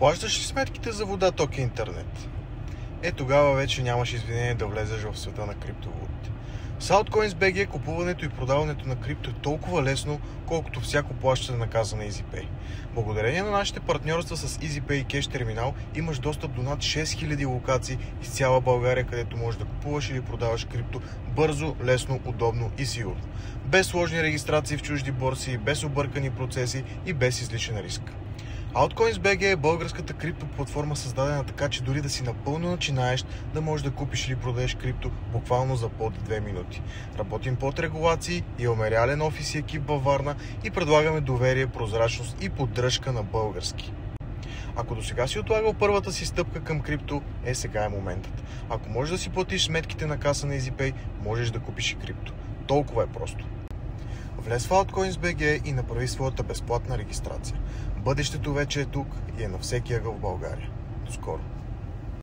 Плащаш ли сметките за вода, ток и интернет? Тогава вече нямаш извинение да влезеш в света на криптовалутите. С Altcoins BG купуването и продаването на крипто е толкова лесно, колкото всяко плащане на каса на EasyPay. Благодарение на нашите партньорства с EasyPay и Cash Terminal имаш достъп до над 6000 локации из цяла България, където можеш да купуваш или продаваш крипто бързо, лесно, удобно и сигурно. Без сложни регистрации в чужди борси, без объркани процеси и без излишен риск. Altcoins BG е българската криптоплатформа, създадена така, че дори да си напълно начинаещ, да можеш да купиш или продадеш крипто буквално за под 2 минути. Работим под регулации, имаме реален офис и екип във Варна и предлагаме доверие, прозрачност и поддръжка на български. Ако до сега си отлагал първата си стъпка към крипто, сега е моментът. Ако можеш да си платиш сметките на каса на EasyPay, можеш да купиш и крипто. Толкова е просто. Влез в Altcoins BG и направи своята безплатна регистрация. Бъдещето вече е тук и е на всеки ъгъл в България. До скоро!